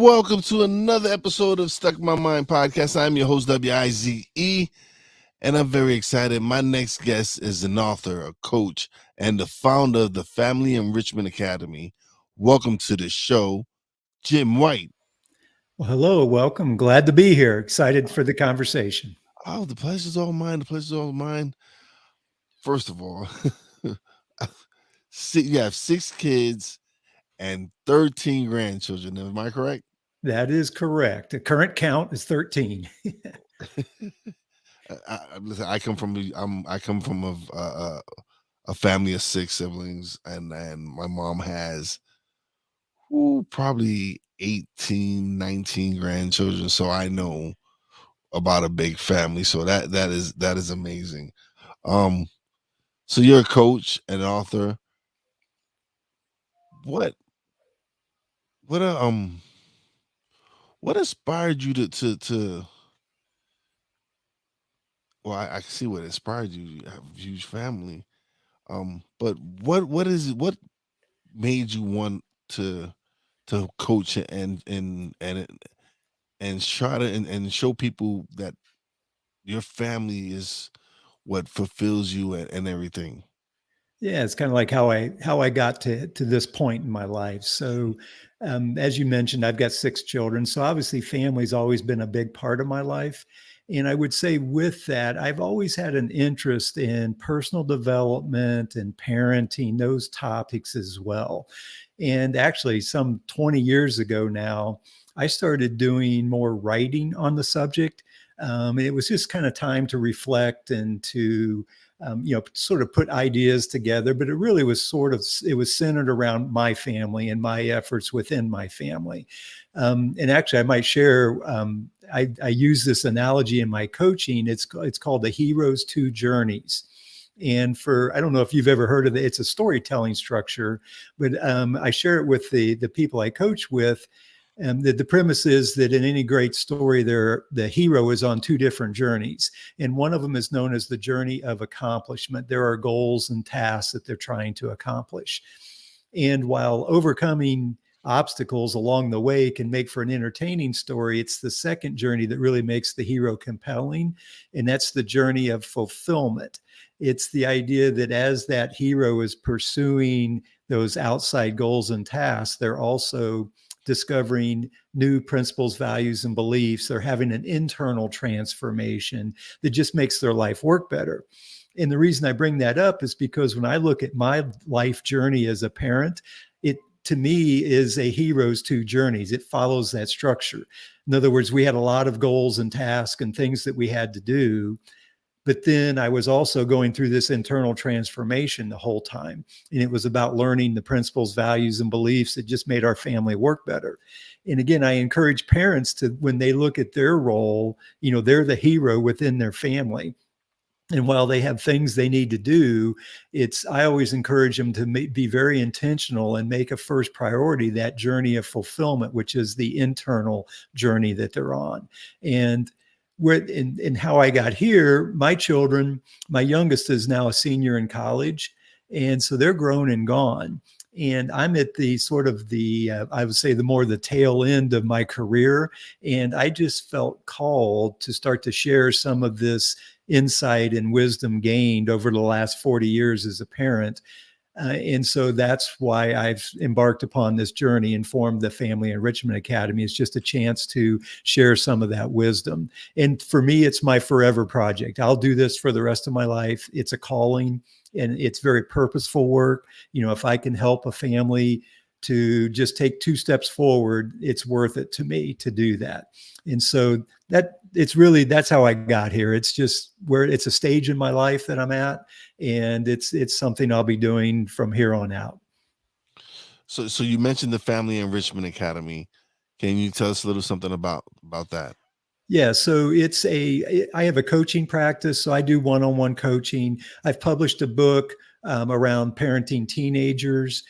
welcome to another episode of Stuck in My Mind podcast. I'm your host, WIZE, and I'm very excited. My next guest is an author, a coach, and the founder of the Family Enrichment Academy. Welcome to the show, Jim White. Well, hello, welcome. Glad to be here. Excited for the conversation. Oh, the pleasure's all mine. The pleasure's all mine. First of all, you have 6 kids and 13 grandchildren. Am I correct? That is correct. The current count is 13. Listen, I come from a family of 6 siblings, and my mom has probably 18, 19 grandchildren. So I know about a big family. So that is amazing. So you're a coach and an author. What inspired you to well, I see what inspired you. You have a huge family. But what made you want to coach and try to and show people that your family is what fulfills you and everything? Yeah, it's kind of like how I got to this point in my life. So, as you mentioned, I've got 6 children. So obviously, family's always been a big part of my life. And I would say with that, I've always had an interest in personal development and parenting, those topics as well. And actually, some 20 years ago now, I started doing more writing on the subject. It was just kind of time to reflect and to sort of put ideas together, but it really was it was centered around my family and my efforts within my family. And actually, I might share, I use this analogy in my coaching. It's called the Hero's Two Journeys. And I don't know if you've ever heard of it, it's a storytelling structure, but I share it with the people I coach with. And the premise is that in any great story, the hero is on 2 different journeys. And one of them is known as the journey of accomplishment. There are goals and tasks that they're trying to accomplish. And while overcoming obstacles along the way can make for an entertaining story, it's the second journey that really makes the hero compelling. And that's the journey of fulfillment. It's the idea that as that hero is pursuing those outside goals and tasks, they're also discovering new principles, values, and beliefs. They're having an internal transformation that just makes their life work better. And the reason I bring that up is because when I look at my life journey as a parent, it to me is a hero's 2 journeys. It follows that structure. In other words, we had a lot of goals and tasks and things that we had to do. But then I was also going through this internal transformation the whole time. And it was about learning the principles, values, and beliefs that just made our family work better. And again, I encourage parents to, when they look at their role, they're the hero within their family. And while they have things they need to do, I always encourage them to be very intentional and make a first priority that journey of fulfillment, which is the internal journey that they're on. And how I got here, my children, my youngest is now a senior in college. And so they're grown and gone. And I'm at the sort of I would say the tail end of my career. And I just felt called to start to share some of this insight and wisdom gained over the last 40 years as a parent. And so that's why I've embarked upon this journey and formed the Family Enrichment Academy. It's just a chance to share some of that wisdom. And for me, it's my forever project. I'll do this for the rest of my life. It's a calling and it's very purposeful work. If I can help a family to just take 2 steps forward, it's worth it to me to do that. And so that's how I got here. It's just it's a stage in my life that I'm at, and it's something I'll be doing from here on out. So you mentioned the Family Enrichment Academy. Can you tell us a little something about that? Yeah, so I have a coaching practice, so I do one-on-one coaching. I've published a book around parenting teenagers.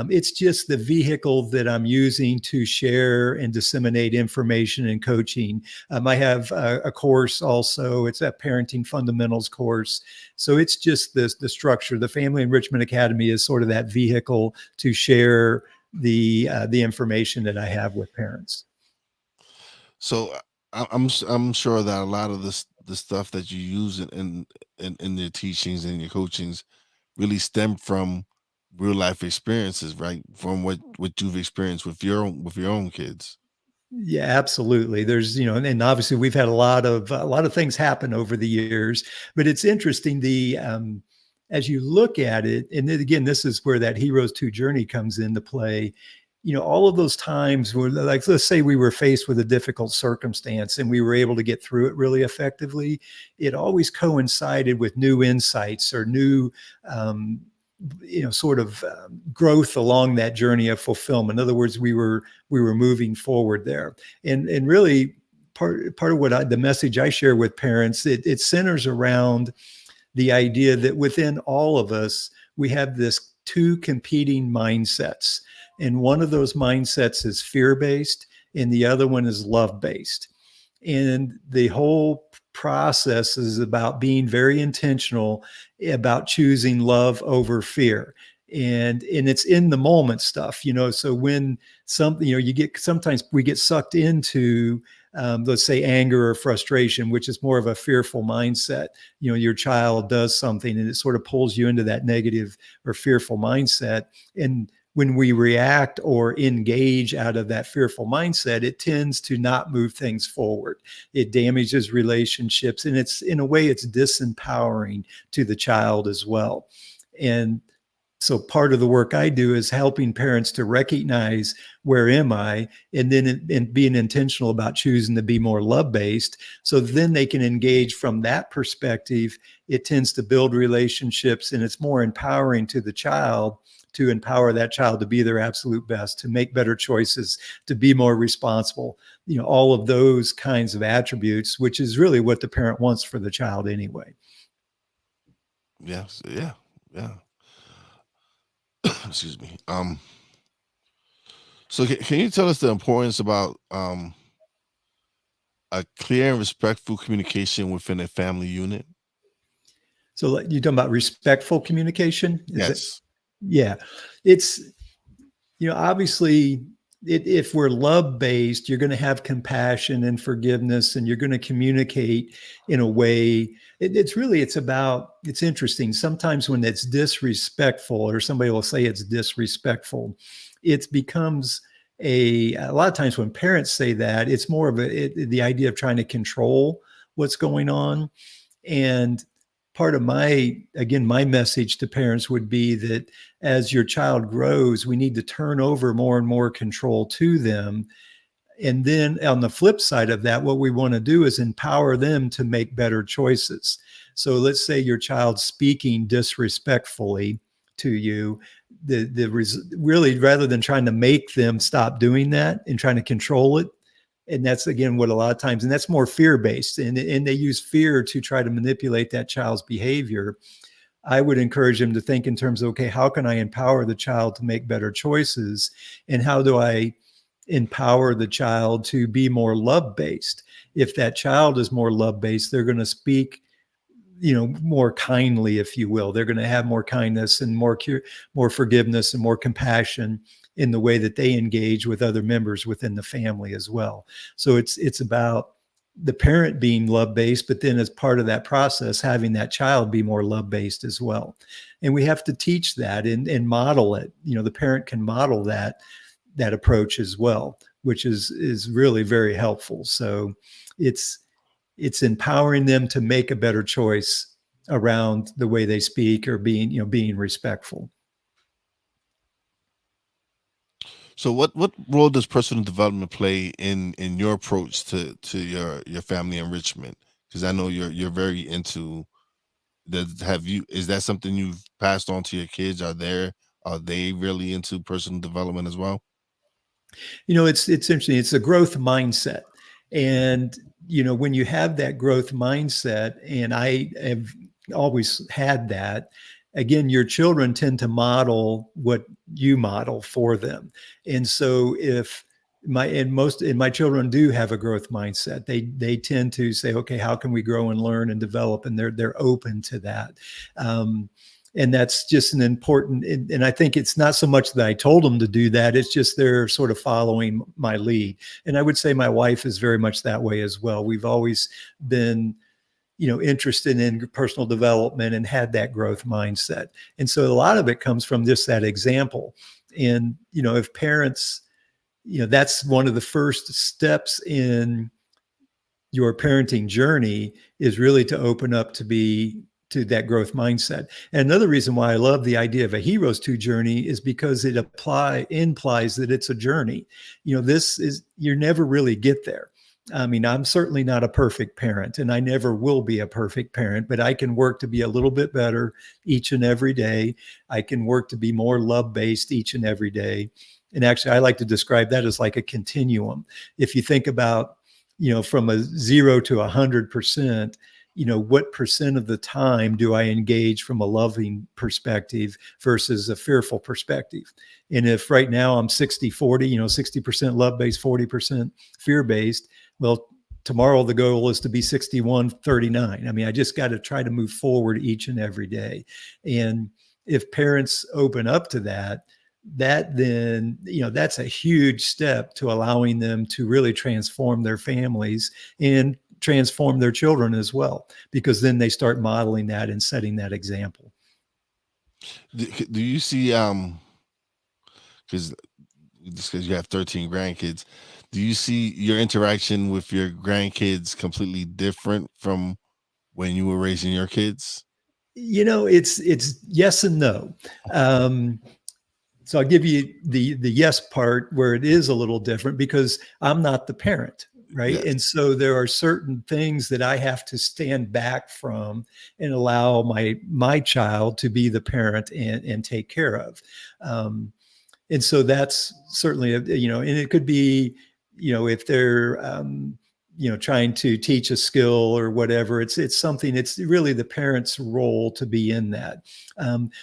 It's just the vehicle that I'm using to share and disseminate information and coaching. I have a course also. It's a parenting fundamentals course. So it's just the structure. The Family Enrichment Academy is sort of that vehicle to share the information that I have with parents. So I'm sure that a lot of the stuff that you use in your teachings and your coachings really stem from real life experiences, right? From what you've experienced with your own kids. Yeah, absolutely. There's, and obviously we've had a lot of things happen over the years, but it's interesting as you look at it, and then again, this is where that Heroes 2 journey comes into play. All of those times where, like, let's say we were faced with a difficult circumstance and we were able to get through it really effectively. It always coincided with new insights or new um, sort of growth along that journey of fulfillment. In other words, we were moving forward there, and really part of the message I share with parents, it centers around the idea that within all of us we have this two competing mindsets, and one of those mindsets is fear based, and the other one is love based. And the whole process is about being very intentional about choosing love over fear. And it's in the moment stuff, so when something, sometimes we get sucked into, let's say, anger or frustration, which is more of a fearful mindset. Your child does something and it sort of pulls you into that negative or fearful mindset. And when we react or engage out of that fearful mindset, it tends to not move things forward. It damages relationships, and it's, in a way, it's disempowering to the child as well. And so part of the work I do is helping parents to recognize, where am I, and then being intentional about choosing to be more love-based, so then they can engage from that perspective. It tends to build relationships, and it's more empowering to the child, to empower that child to be their absolute best, to make better choices, to be more responsible, all of those kinds of attributes, which is really what the parent wants for the child anyway. Yes, yeah, yeah. Excuse me. So can you tell us the importance about a clear and respectful communication within a family unit? So you're talking about respectful communication? Is it? Yes. Yeah. It's, obviously, if we're love based, you're going to have compassion and forgiveness, and you're going to communicate in a way. It's interesting. Sometimes when it's disrespectful, or somebody will say it's disrespectful, it becomes a lot of times when parents say that, it's more of the idea of trying to control what's going on. And part of my message to parents would be that as your child grows, we need to turn over more and more control to them. And then on the flip side of that, what we want to do is empower them to make better choices. So let's say your child's speaking disrespectfully to you. Really, rather than trying to make them stop doing that and trying to control it, and that's, again, what a lot of times, and that's more fear based, and they use fear to try to manipulate that child's behavior. I would encourage them to think in terms of, okay, how can I empower the child to make better choices, and how do I empower the child to be more love based? If that child is more love based, they're going to speak, more kindly, if you will. They're going to have more kindness and more forgiveness and more compassion in the way that they engage with other members within the family as well. So it's about the parent being love based, but then as part of that process, having that child be more love based as well. And we have to teach that and model it. The parent can model that approach as well, which is really very helpful. So it's empowering them to make a better choice around the way they speak, or being respectful. So what role does personal development play in your approach to your family enrichment? Because I know you're very into that. Is that something you've passed on to your kids? Are they really into personal development as well? It's interesting. It's a growth mindset. And, when you have that growth mindset, and I have always had that, again, your children tend to model what you model for them. And so if my children do have a growth mindset, they tend to say, okay, how can we grow and learn and develop? And they're open to that. And that's just an important, and I think it's not so much that I told them to do that, it's just they're sort of following my lead. And I would say my wife is very much that way as well. We've always been, interested in personal development and had that growth mindset. And so a lot of it comes from just that example. And, if parents, that's one of the first steps in your parenting journey, is really to open up to that growth mindset. And another reason why I love the idea of a hero's two journey is because it implies that it's a journey. You never really get there. I mean, I'm certainly not a perfect parent, and I never will be a perfect parent, but I can work to be a little bit better each and every day. I can work to be more love-based each and every day. And actually, I like to describe that as like a continuum. If you think about, from a 0 to 100%, what percent of the time do I engage from a loving perspective versus a fearful perspective? And if right now I'm 60-40, 60% love-based, 40% fear-based, well, tomorrow the goal is to be 61-39. I mean, I just got to try to move forward each and every day. And if parents open up to that then, that's a huge step to allowing them to really transform their families and transform their children as well, because then they start modeling that and setting that example. Do you see, because you have 13 grandkids, do you see your interaction with your grandkids completely different from when you were raising your kids? It's yes and no. So I'll give you the yes part, where it is a little different because I'm not the parent, right? Yes. And so there are certain things that I have to stand back from and allow my child to be the parent and take care of. And so that's certainly, and it could be, if they're, trying to teach a skill or whatever, it's something, it's really the parent's role to be in that.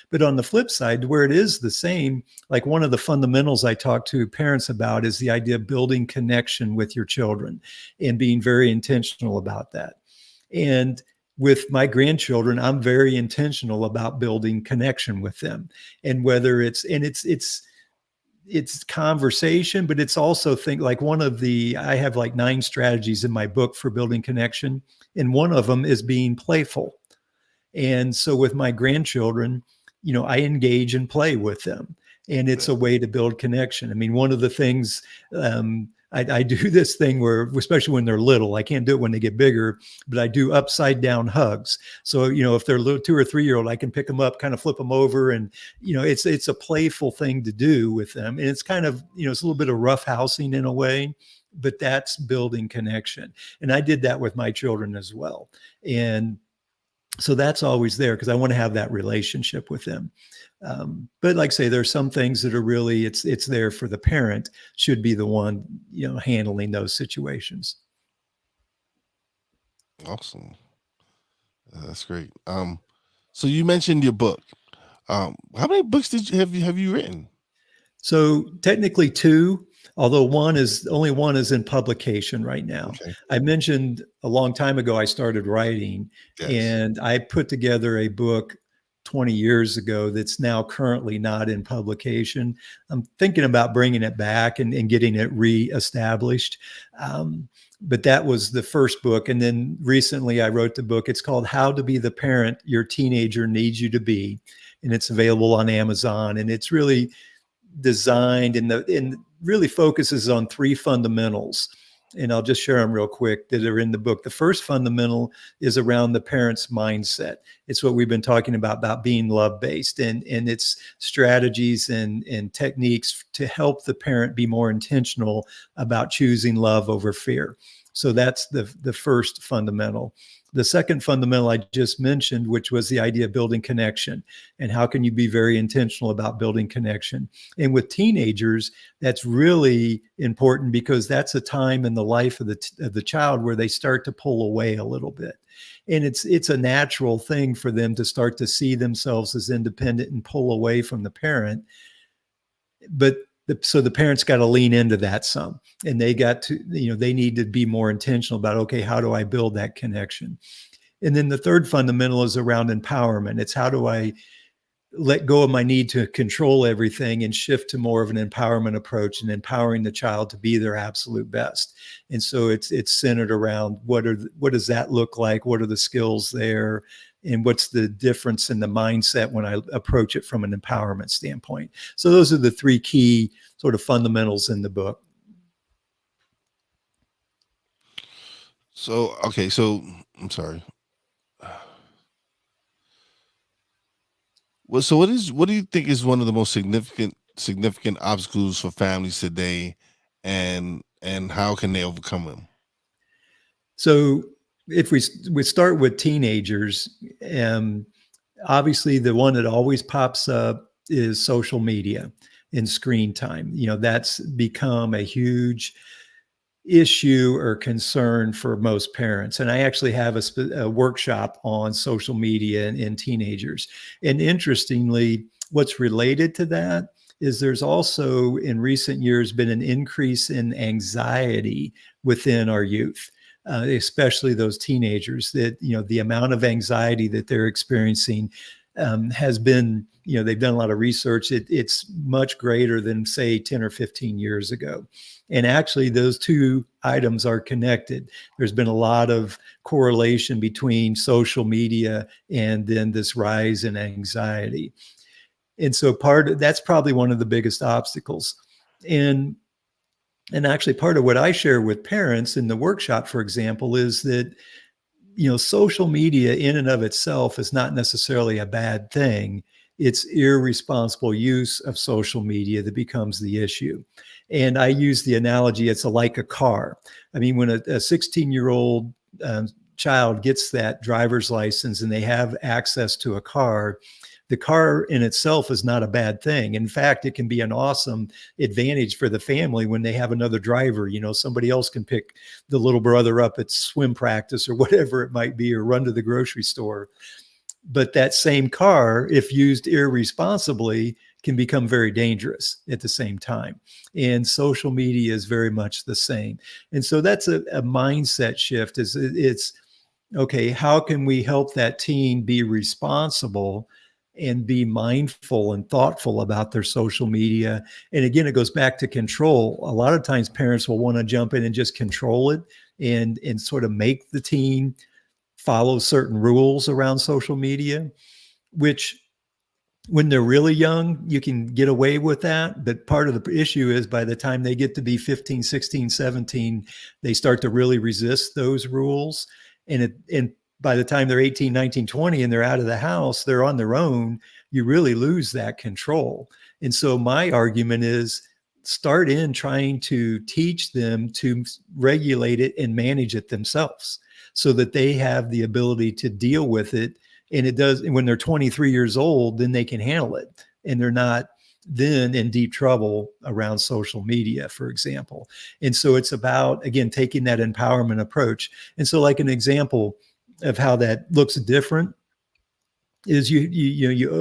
But on the flip side, where it is the same, like one of the fundamentals I talk to parents about is the idea of building connection with your children and being very intentional about that. And with my grandchildren, I'm very intentional about building connection with them. And whether it's conversation, but it's also like I have like 9 strategies in my book for building connection. And one of them is being playful. And so with my grandchildren, I engage and play with them, and it's a way to build connection. I mean, one of the things, I do this thing where, especially when they're little, I can't do it when they get bigger, but I do upside down hugs. So, if they're little 2 or 3 year old, I can pick them up, kind of flip them over. And, it's a playful thing to do with them. And it's kind of, it's a little bit of roughhousing in a way, but that's building connection. And I did that with my children as well. And so that's always there because I want to have that relationship with them. But like I say, there's some things that are really, it's there for the parent should be the one, handling those situations. Awesome. That's great. So you mentioned your book. How many books have you written? So technically 2, although only one is in publication right now. Okay. I mentioned a long time ago, I started writing. Yes. And I put together a book 20 years ago that's now currently not in publication. I'm thinking about bringing it back and getting it reestablished. But that was the first book. And then recently I wrote the book. It's called How to Be the Parent Your Teenager Needs You to Be. And it's available on Amazon. And it's really designed and really focuses on 3 fundamentals. And I'll just share them real quick that are in the book. The first fundamental is around the parent's mindset. It's what we've been talking about being love-based, and it's strategies and techniques to help the parent be more intentional about choosing love over fear. So that's the first fundamental. The second fundamental I just mentioned, which was the idea of building connection, and how can you be very intentional about building connection. And with teenagers, that's really important because that's a time in the life of the child where they start to pull away a little bit. And it's a natural thing for them to start to see themselves as independent and pull away from the parent. But so the parents got to lean into that some, and they got to, they need to be more intentional about, okay, how do I build that connection? And then the third fundamental is around empowerment. It's how do I let go of my need to control everything and shift to more of an empowerment approach and empowering the child to be their absolute best. And so it's centered around what does that look like? What are the skills there? And what's the difference in the mindset when I approach it from an empowerment standpoint? So those are the three key sort of fundamentals in the book. So okay, so I'm sorry. Well, so what do you think is one of the most significant obstacles for families today, and how can they overcome them? So if we start with teenagers, um, obviously the one that always pops up is social media and screen time. That's become a huge issue or concern for most parents. And I actually have a workshop on social media and teenagers. And interestingly, what's related to that is there's also in recent years been an increase in anxiety within our youth. Especially those teenagers, that the amount of anxiety that they're experiencing has been, they've done a lot of research. It's much greater than, say, 10 or 15 years ago. And actually, those two items are connected. There's been a lot of correlation between social media and then this rise in anxiety. And so that's probably one of the biggest obstacles. And actually, part of what I share with parents in the workshop, for example, is that social media in and of itself is not necessarily a bad thing. It's irresponsible use of social media that becomes the issue. And I use the analogy, it's like a car. I mean, when a 16-year-old child gets that driver's license and they have access to a car, the car in itself is not a bad thing. In fact, it can be an awesome advantage for the family when they have another driver. Somebody else can pick the little brother up at swim practice or whatever it might be, or run to the grocery store. But that same car, if used irresponsibly, can become very dangerous at the same time. And social media is very much the same. And so that's a mindset shift. It's okay, how can we help that teen be responsible and be mindful and thoughtful about their social media? And again, it goes back to control. A lot of times parents will want to jump in and just control it and sort of make the teen follow certain rules around social media, which when they're really young, you can get away with that. But part of the issue is by the time they get to be 15, 16, 17, they start to really resist those rules. And by the time they're 18, 19, 20, and they're out of the house, they're on their own, you really lose that control. And so my argument is start in trying to teach them to regulate it and manage it themselves so that they have the ability to deal with it. And it does, when they're 23 years old, then they can handle it. And they're not then in deep trouble around social media, for example. And so it's about, again, taking that empowerment approach. And so like an example of how that looks different is you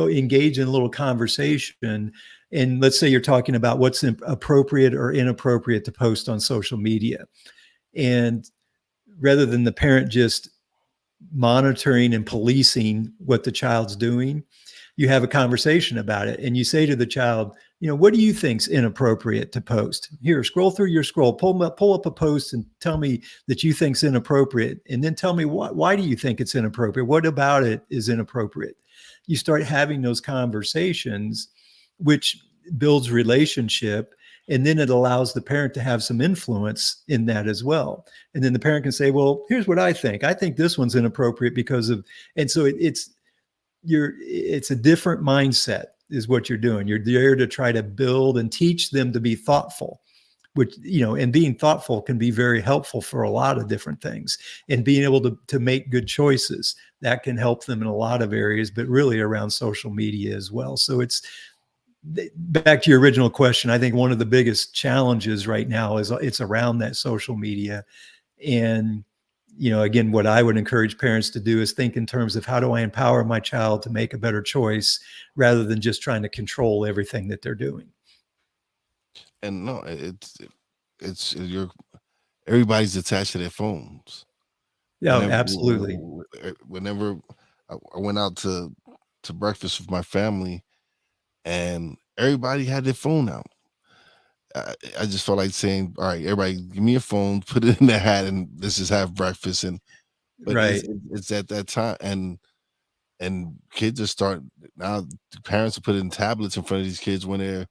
engage in a little conversation. And let's say you're talking about what's appropriate or inappropriate to post on social media. And rather than the parent just monitoring and policing what the child's doing, you have a conversation about it. And you say to the child, what do you think's inappropriate to post? Here, scroll through your scroll, pull up a post and tell me that you think's inappropriate. And then tell me why do you think it's inappropriate? What about it is inappropriate? You start having those conversations, which builds relationship. And then it allows the parent to have some influence in that as well. And then the parent can say, well, here's what I think. I think this one's inappropriate because of, and so it's a different mindset is what you're doing. You're there to try to build and teach them to be thoughtful, which, and being thoughtful can be very helpful for a lot of different things, and being able to make good choices that can help them in a lot of areas, but really around social media as well. So it's, back to your original question, I think one of the biggest challenges right now is it's around that social media. And, again, what I would encourage parents to do is think in terms of how do I empower my child to make a better choice rather than just trying to control everything that they're doing. And no, it's you're everybody's attached to their phones. Yeah, absolutely. Whenever I went out to to breakfast with my family, and everybody had their phone out. I just felt like saying, "All right, everybody, give me your phone, put it in the hat, and let's just have breakfast." And but Right. it's at that time, and kids are starting now. The parents are putting tablets in front of these kids when they're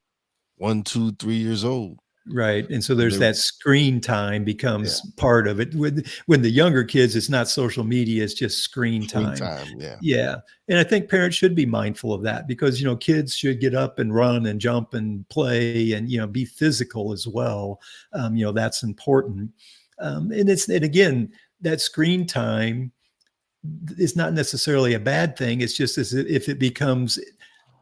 1, 2, 3 years old. Right. And so And there's they're that screen time yeah, becomes part of it. When the younger kids, it's not social media, it's just screen screen time. time. Yeah, Yeah. And I think parents should be mindful of that because, kids should get up and run and jump and play and, be physical as well. That's important. And again, that screen time is not necessarily a bad thing. It's just as if it becomes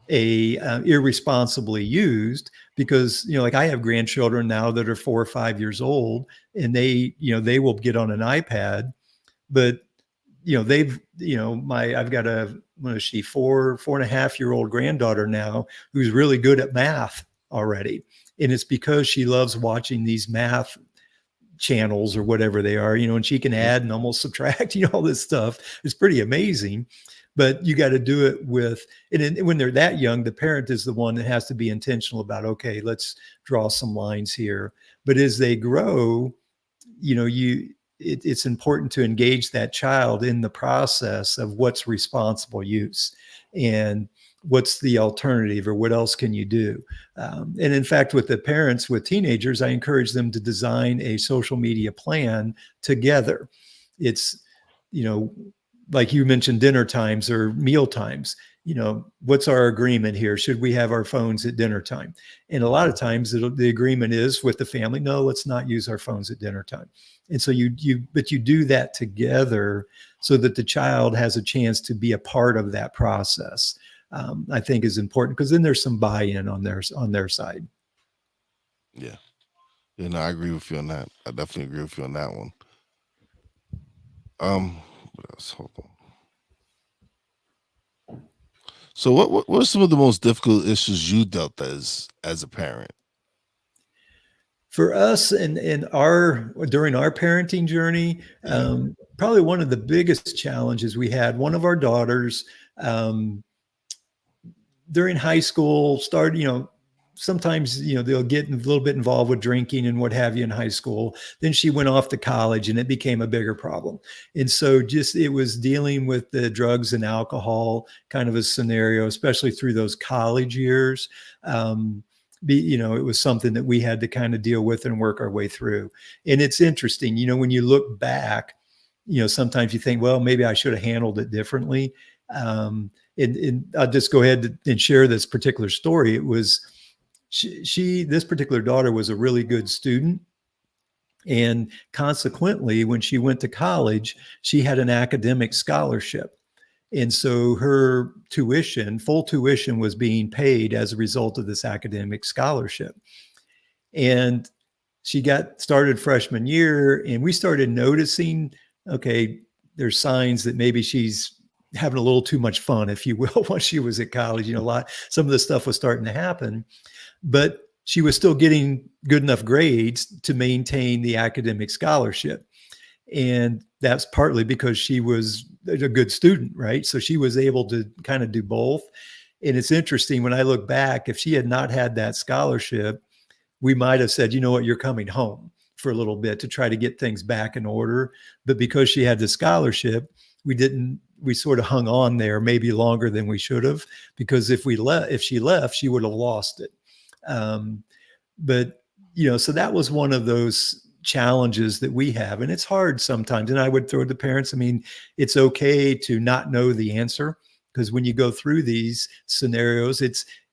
irresponsibly used, because like I have grandchildren now that are 4 or 5 years old, and they will get on an iPad, but they've I've got what is she, 4.5 year old granddaughter now who's really good at math already, and it's because she loves watching these math channels or whatever they are, and she can add and almost subtract, all this stuff. It's pretty amazing. But you got to do it with, and when they're that young, the parent is the one that has to be intentional about, okay, let's draw some lines here. But as they grow, it's important to engage that child in the process of what's responsible use and what's the alternative or what else can you do. And in fact, with the parents with teenagers, I encourage them to design a social media plan together. It's, like you mentioned, dinner times or meal times. What's our agreement here? Should we have our phones at dinner time? And a lot of times the agreement is with the family, no, let's not use our phones at dinner time. And so you do that together so that the child has a chance to be a part of that process. I think is important because then there's some buy-in on their side. yeah. No, I agree with you on that. I definitely agree with you on that one. What else? Hold on. So, what are some of the most difficult issues you dealt as a parent? For us and during our parenting journey, Yeah. probably one of the biggest challenges we had, one of our daughters, during high school started, sometimes, they'll get a little bit involved with drinking and what have you in high school. Then she went off to college and it became a bigger problem. And so it was dealing with the drugs and alcohol kind of a scenario, especially through those college years. It was something that we had to kind of deal with and work our way through. And it's interesting, when you look back, sometimes you think, well, maybe I should have handled it differently. And I'll just go ahead and share this particular story. It was this particular daughter was a really good student. And consequently, when she went to college, she had an academic scholarship. And so her full tuition was being paid as a result of this academic scholarship. And she got started freshman year, and we started noticing, okay, there's signs that maybe she's having a little too much fun, if you will, once she was at college. Some of the stuff was starting to happen, but she was still getting good enough grades to maintain the academic scholarship. And that's partly because she was a good student, right? So she was able to kind of do both. And it's interesting when I look back, if she had not had that scholarship, we might have said, you know what, you're coming home for a little bit to try to get things back in order. But because she had the scholarship, we sort of hung on there maybe longer than we should have, because if she left, she would have lost it. But so that was one of those challenges that we have, and it's hard sometimes. And I would throw to parents, I mean, it's okay to not know the answer, because when you go through these scenarios,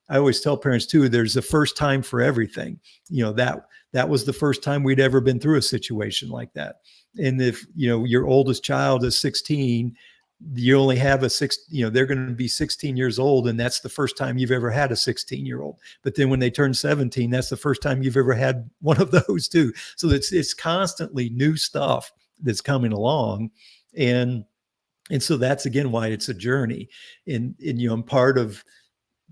I always tell parents too, there's a first time for everything. That was the first time we'd ever been through a situation like that. And if your oldest child is 16, you only have they're going to be 16 years old, and that's the first time you've ever had a 16-year-old. But then when they turn 17, that's the first time you've ever had one of those too. So it's constantly new stuff that's coming along. And so that's again why it's a journey. And I'm part of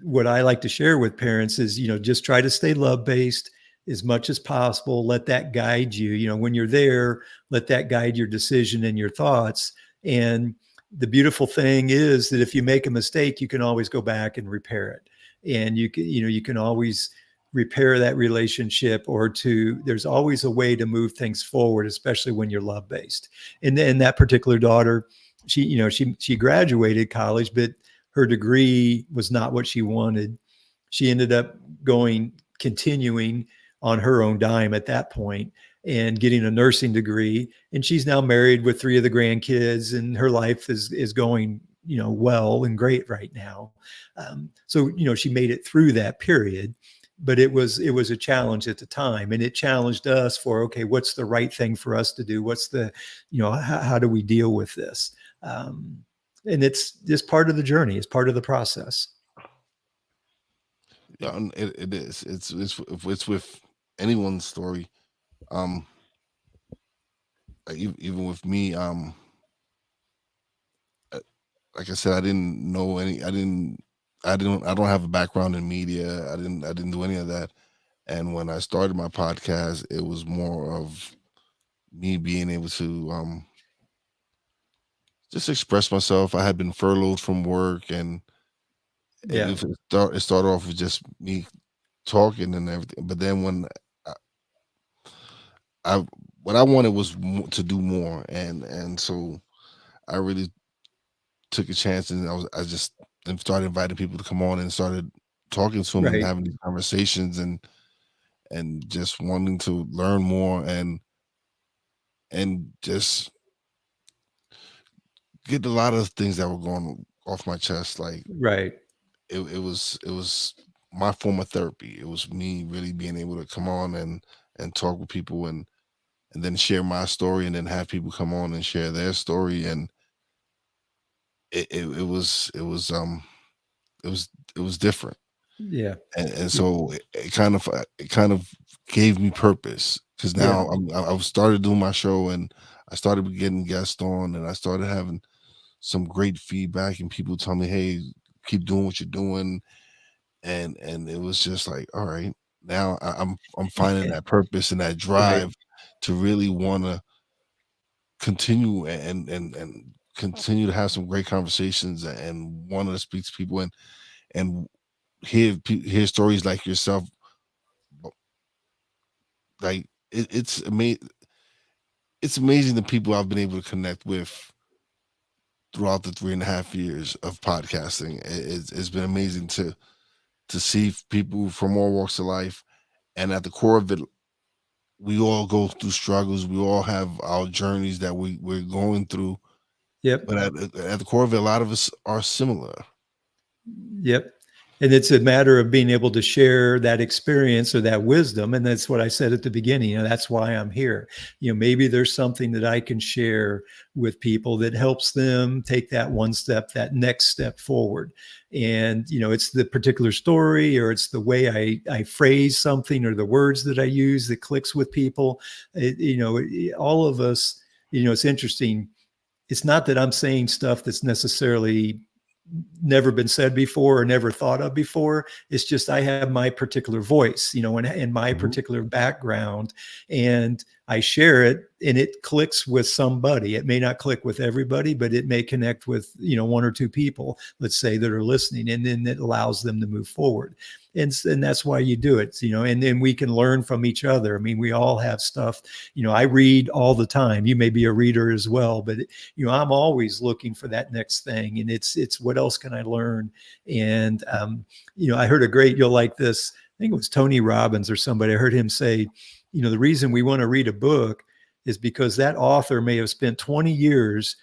what I like to share with parents is, just try to stay love-based as much as possible. Let that guide you. When you're there, let that guide your decision and your thoughts. And the beautiful thing is that if you make a mistake, you can always go back and repair it. And you can always repair that relationship, or there's always a way to move things forward, especially when you're love based. And then that particular daughter, she graduated college, but her degree was not what she wanted. She ended up continuing on her own dime at that point and getting a nursing degree. And she's now married with 3 of the grandkids, and her life is going, well and great right now. So, she made it through that period, but it was a challenge at the time, and it challenged us for, okay, what's the right thing for us to do? What's how do we deal with this? And it's just part of the journey. It's part of the process. Yeah, and it is. It's with anyone's story. Um, even with me, uh, like I said, I didn't know any. I don't have a background in media. I didn't do any of that. And when I started my podcast, it was more of me being able to just express myself. I had been furloughed from work, and Yeah. it started off with just me talking and everything. But then when I, I what I wanted was to do more, and so I really took a chance, and I just and started inviting people to come on and started talking to them and Right. having these conversations and just wanting to learn more and just get a lot of things that were going off my chest. Like Right. it was my form of therapy. It was me really being able to come on and talk with people and then share my story and then have people come on and share their story. And it was it was it was different. Yeah. And so it kind of gave me purpose, because Yeah. now I've started doing my show, and I started getting guests on, and I started having some great feedback, and people tell me, hey, keep doing what you're doing. And it was just like, all right, now I'm finding that purpose and that Right. drive to really want to continue and continue to have some great conversations and want to speak to people and hear stories like yourself. Like it's amazing the people I've been able to connect with throughout the 3.5 years of podcasting. It's been amazing to see people from all walks of life, and at the core of it, we all go through struggles. We all have our journeys that we're going through, Yep. but at the core of it, a lot of us are similar. Yep. And it's a matter of being able to share that experience or that wisdom. And that's what I said at the beginning. That's why I'm here. Maybe there's something that I can share with people that helps them take that one step, that next step forward. And, it's the particular story, or it's the way I phrase something, or the words that I use that clicks with people. All of us, it's interesting. It's not that I'm saying stuff that's necessarily never been said before or never thought of before. It's just I have my particular voice, and my Mhm. particular background, and I share it, and it clicks with somebody. It may not click with everybody, but it may connect with, 1 or 2 people, let's say, that are listening, and then it allows them to move forward. And that's why you do it, and then we can learn from each other. I mean, we all have stuff. I read all the time. You may be a reader as well, but I'm always looking for that next thing, and it's what else can I learn? And I heard you'll like this. I think it was Tony Robbins or somebody. I heard him say, the reason we want to read a book is because that author may have spent 20 years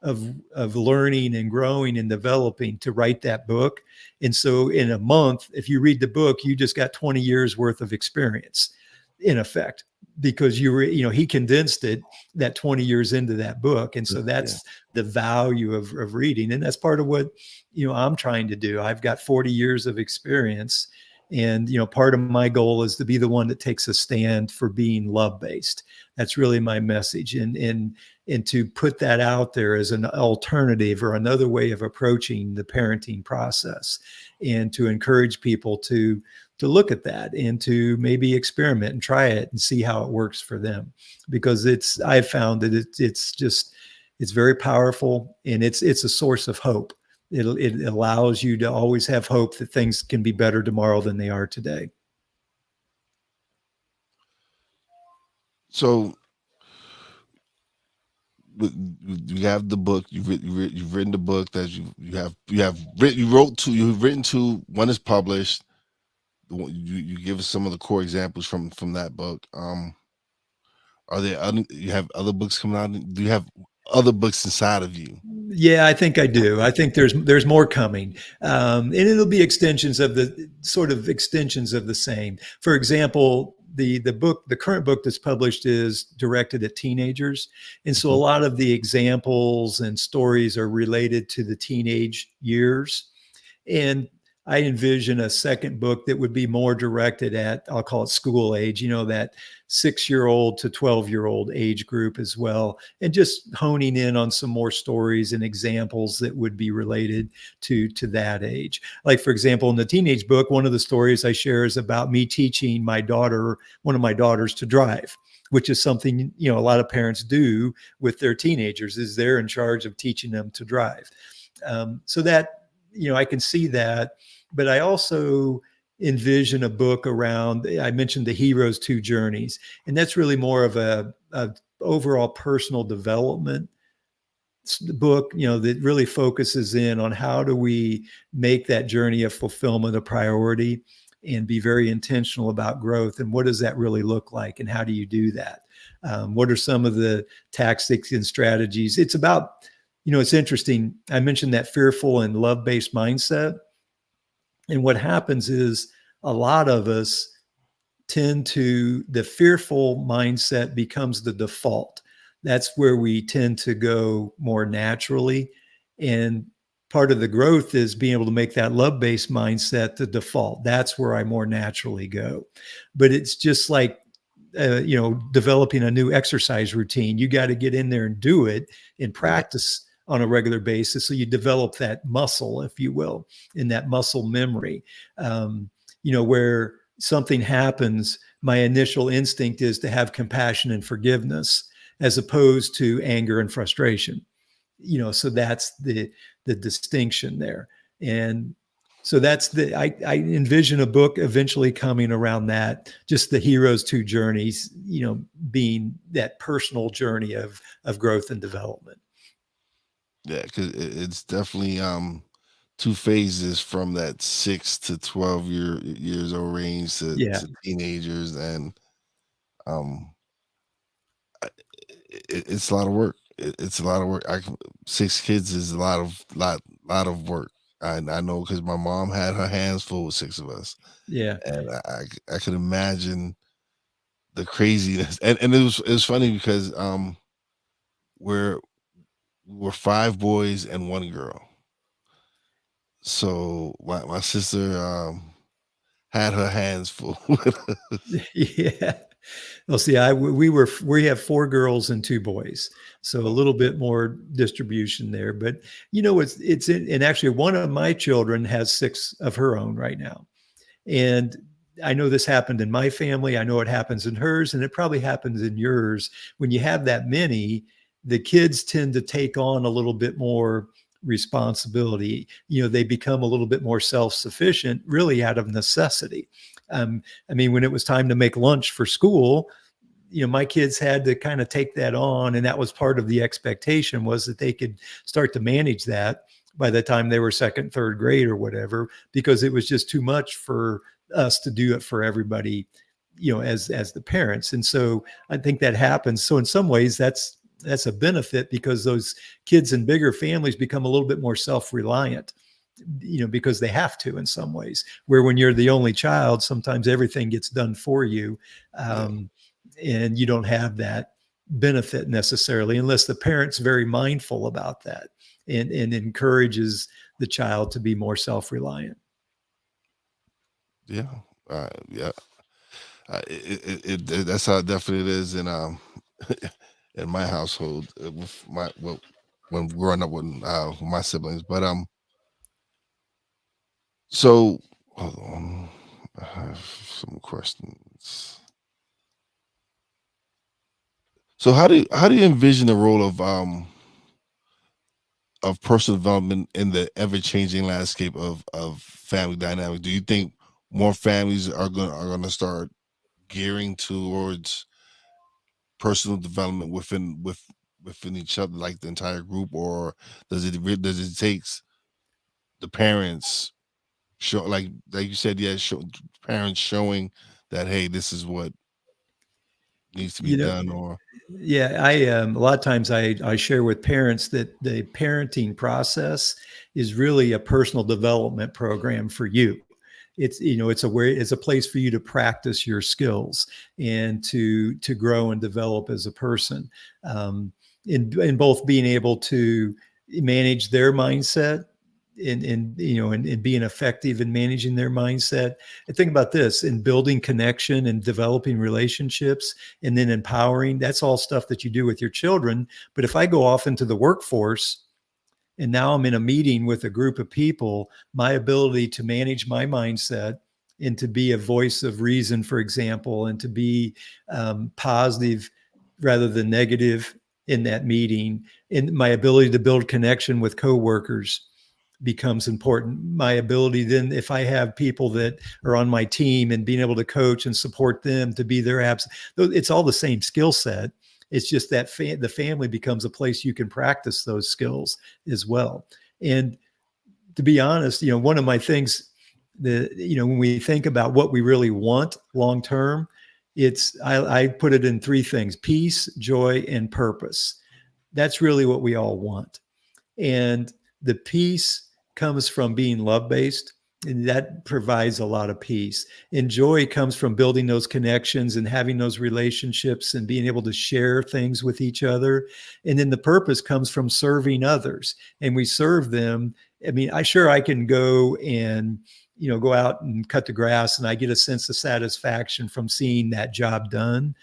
of learning and growing and developing to write that book. And so in a month, if you read the book, you just got 20 years worth of experience, in effect, because he condensed it that 20 years into that book. And so Yeah. that's the value of reading. And that's part of what, I'm trying to do. I've got 40 years of experience. And, part of my goal is to be the one that takes a stand for being love based. That's really my message. And to put that out there as an alternative or another way of approaching the parenting process, and to encourage people to look at that and to maybe experiment and try it and see how it works for them. Because I've found that it's just, It's very powerful, and it's a source of hope. It allows you to always have hope that things can be better tomorrow than they are today. So you have the book. You've written the book that you wrote two. You've written two. One is published. You give us some of the core examples from that book. Are there other, you have other books coming out? Do you have other books inside of you? Yeah, I think I do. I think there's more coming, and it'll be extensions of the sort of extensions of the same. For example, the current book that's published is directed at teenagers, and so a Mhm. lot of the examples and stories are related to the teenage years. And I envision a second book that would be more directed at, I'll call it school age, that 6-year old to 12-year old age group as well. And just honing in on some more stories and examples that would be related to that age. Like, for example, in the teenage book, one of the stories I share is about me teaching one of my daughters to drive, which is something, a lot of parents do with their teenagers, is they're in charge of teaching them to drive. So that, I can see that, but I also envision a book around, I mentioned the hero's two journeys, and that's really more of a overall personal development book, that really focuses in on how do we make that journey of fulfillment a priority and be very intentional about growth, and what does that really look like, and how do you do that? What are some of the tactics and strategies? It's about, it's interesting. I mentioned that fearful and love-based mindset. And what happens is a lot of us tend to, the fearful mindset becomes the default. That's where we tend to go more naturally. And part of the growth is being able to make that love based mindset the default. That's where I more naturally go. But it's just like, developing a new exercise routine. You got to get in there and do it and Yeah, practice on a regular basis. So you develop that muscle, if you will, in that muscle memory. Where something happens, my initial instinct is to have compassion and forgiveness as opposed to anger and frustration. So that's the distinction there. And so that's I envision a book eventually coming around that, just the hero's two journeys, being that personal journey of growth and development. yeah, because it's definitely two phases from that 6 to 12 years old range Yeah. to teenagers, and um, it's a lot of work. It's a lot of work. 6 kids is a lot of work. I know because my mom had her hands full with 6 of us, Yeah. and I could imagine the craziness. And it was funny because we're we're 5 boys and 1 girl. So my sister had her hands full. Yeah. Well, see, we have 4 girls and 2 boys, so a little bit more distribution there. But and actually, one of my children has 6 of her own right now. And I know this happened in my family. I know it happens in hers, and it probably happens in yours. When you have that many, the kids tend to take on a little bit more responsibility. They become a little bit more self-sufficient, really out of necessity. I mean, when it was time to make lunch for school, my kids had to kind of take that on, and that was part of the expectation, was that they could start to manage that by the time they were second, third grade or whatever, because it was just too much for us to do it for everybody, as the parents. And so I think that happens. So in some ways, that's a benefit, because those kids in bigger families become a little bit more self-reliant, because they have to in some ways, where when you're the only child, sometimes everything gets done for you. Yeah, um, and you don't have that benefit necessarily, unless the parent's very mindful about that, and encourages the child to be more self-reliant. yeah, yeah. That's how definitely it is in my household with my well, when growing up with my siblings. But so hold on, I have some questions. So how do you envision the role of of personal development in the ever-changing landscape of family dynamics? Do you think more families are gonna start gearing towards personal development within each other, like the entire group, or does it takes the parents show, like you said, yeah, parents showing that, hey, this is what needs to be You know, done, or yeah, I a lot of times I share with parents that the parenting process is really a personal development program for you. It's it's a place for you to practice your skills and to grow and develop as a person. In both being able to manage their mindset and being effective in managing their mindset. And think about this: in building connection and developing relationships, and then empowering. That's all stuff that you do with your children. But if I go off into the workforce and now I'm in a meeting with a group of people, my ability to manage my mindset and to be a voice of reason, for example, and to be positive rather than negative in that meeting, and my ability to build connection with coworkers becomes important. My ability then, if I have people that are on my team and being able to coach and support them to be their abs, it's all the same skill set. It's just that the family becomes a place you can practice those skills as well. And to be honest, one of my things that, when we think about what we really want long term, I put it in three things: peace, joy, and purpose. That's really what we all want. And the peace comes from being love based, and that provides a lot of peace. And joy comes from building those connections and having those relationships and being able to share things with each other. And then the purpose comes from serving others, and we serve them. I mean, I can go and go out and cut the grass, and I get a sense of satisfaction from seeing that job done.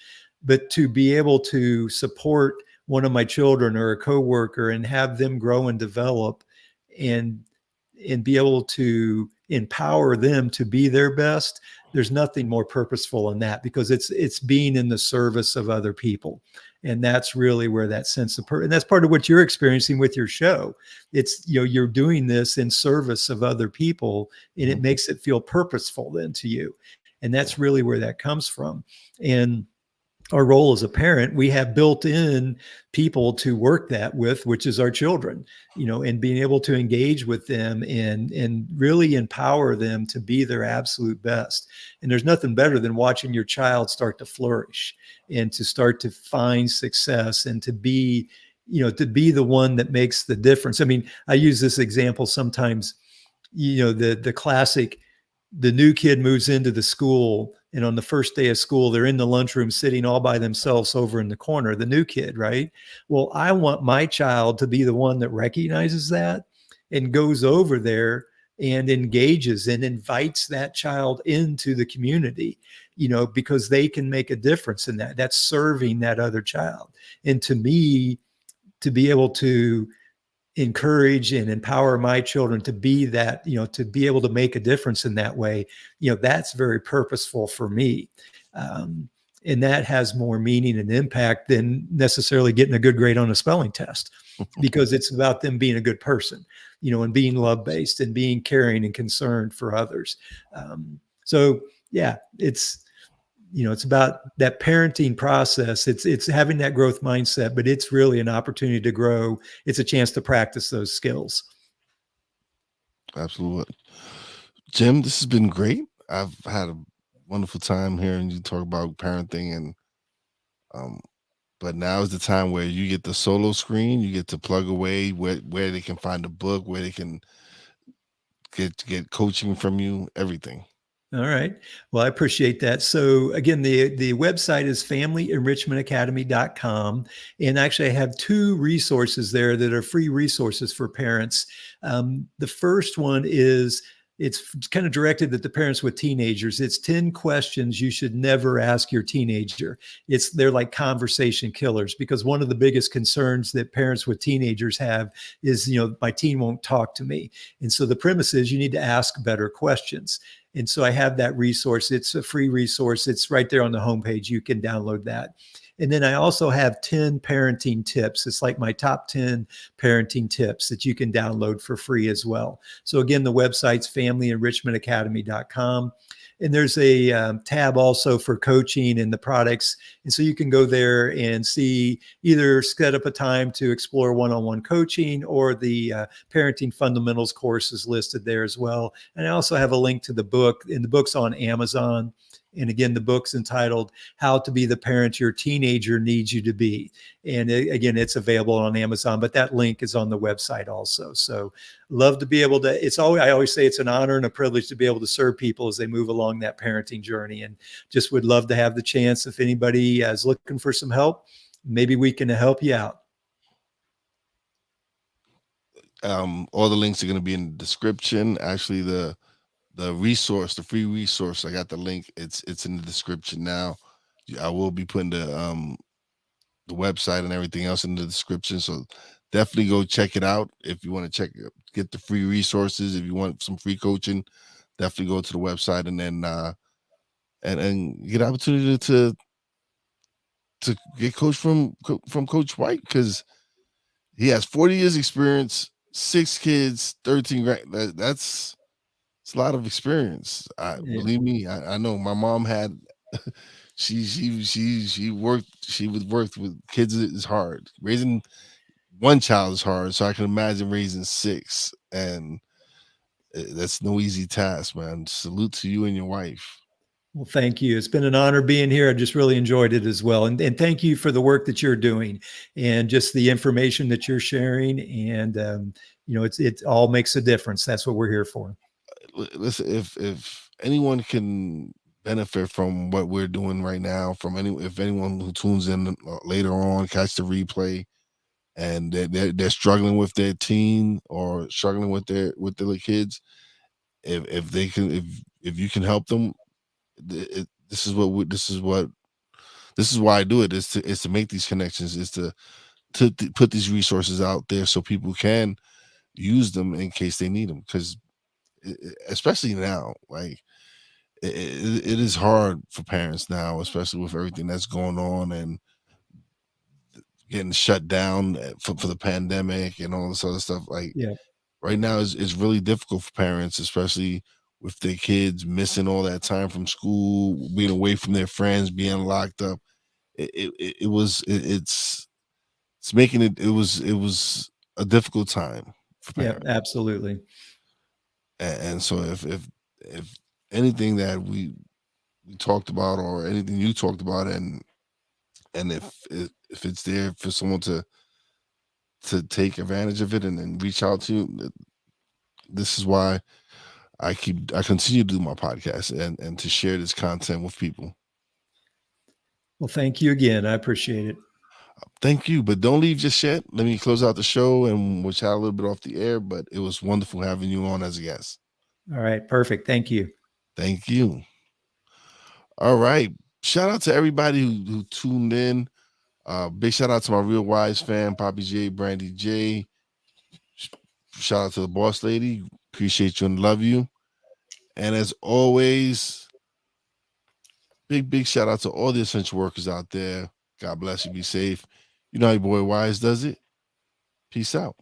But to be able to support one of my children or a coworker and have them grow and develop, and be able to empower them to be their best, there's nothing more purposeful than that, because it's being in the service of other people. And that's really where that sense of and that's part of what you're experiencing with your show. It's you're doing this in service of other people, and it makes it feel purposeful then to you. And that's really where that comes from. And our role as a parent, we have built in people to work that with, which is our children, and being able to engage with them and really empower them to be their absolute best. And there's nothing better than watching your child start to flourish and to start to find success and to be the one that makes the difference. I mean, I use this example sometimes, the classic: the new kid moves into the school, and on the first day of school, they're in the lunchroom sitting all by themselves over in the corner, the new kid, right? Well, I want my child to be the one that recognizes that and goes over there and engages and invites that child into the community, because they can make a difference in that. That's serving that other child. And to me, to be able to encourage and empower my children to be that, to be able to make a difference in that way, that's very purposeful for me. And that has more meaning and impact than necessarily getting a good grade on a spelling test, because it's about them being a good person, and being love-based and being caring and concerned for others. So yeah, it's about that parenting process. It's having that growth mindset, but it's really an opportunity to grow. It's a chance to practice those skills. absolutely. Jim, this has been great. I've had a wonderful time hearing you talk about parenting, and um, but now is the time where you get the solo screen. You get to plug away where they can find a book, where they can get coaching from you, everything. All right. Well, I appreciate that. So again, the website is familyenrichmentacademy.com. And actually I have two resources there that are free resources for parents. The first one is, it's kind of directed at the parents with teenagers. It's 10 questions you should never ask your teenager. They're like conversation killers, because one of the biggest concerns that parents with teenagers have is, my teen won't talk to me. And so the premise is you need to ask better questions. And so I have that resource. It's a free resource. It's right there on the homepage. You can download that. And then I also have 10 parenting tips. It's like my top 10 parenting tips that you can download for free as well. So again, the website's familyenrichmentacademy.com. And there's a tab also for coaching and the products. And so you can go there and see, either set up a time to explore one-on-one coaching, or the parenting fundamentals course is listed there as well. And I also have a link to the book, and the book's on Amazon. And again, the book's entitled How to Be the Parent Your Teenager Needs You to Be. And again, it's available on Amazon, but that link is on the website also. So love to be able to, I always say it's an honor and a privilege to be able to serve people as they move along that parenting journey. And just would love to have the chance, if anybody is looking for some help, maybe we can help you out. All the links are going to be in the description. Actually, the resource, the free resource, I got the link. It's in the description now. I will be putting the website and everything else in the description. So definitely go check it out if you want to get the free resources. If you want some free coaching, definitely go to the website, and then and get an opportunity to get coached from Coach White, because he has 40 years experience, 6 kids, 13 that's it's a lot of experience. Believe me, I know my mom had she worked with kids is hard. Raising one child is hard, so I can imagine raising 6, and that's no easy task, man. Salute to you and your wife. Well, thank you. It's been an honor being here. I just really enjoyed it as well. And thank you for the work that you're doing and just the information that you're sharing. And, it all makes a difference. That's what we're here for. Listen, if anyone can benefit from what we're doing right now, if anyone who tunes in later on, catch the replay, and they're struggling with their teen or struggling with their kids, if they can, if you can help them, this is why I do it, is to make these connections, is to put these resources out there so people can use them in case they need them, because especially now, like it is hard for parents now, especially with everything that's going on and getting shut down for the pandemic and all this other stuff. Like, Yeah. right now is really difficult for parents, especially with their kids missing all that time from school, being away from their friends, being locked up. It's making it was a difficult time for Yeah, parents. absolutely. And so if anything that we talked about, or anything you talked about, and if it's there for someone to take advantage of it and reach out to you, this is why I continue to do my podcast and to share this content with people. Well, thank you again. I appreciate it. Thank you, but don't leave just yet. Let me close out the show, and we'll chat a little bit off the air, but it was wonderful having you on as a guest. All right. Perfect. Thank you. Thank you. All right. Shout out to everybody who tuned in. Big shout out to my Real Wise fan, Poppy J, Brandy J. Shout out to the boss lady. Appreciate you and love you. And as always, big shout out to all the essential workers out there. God bless you. Be safe. You know how your boy Wise does it. Peace out.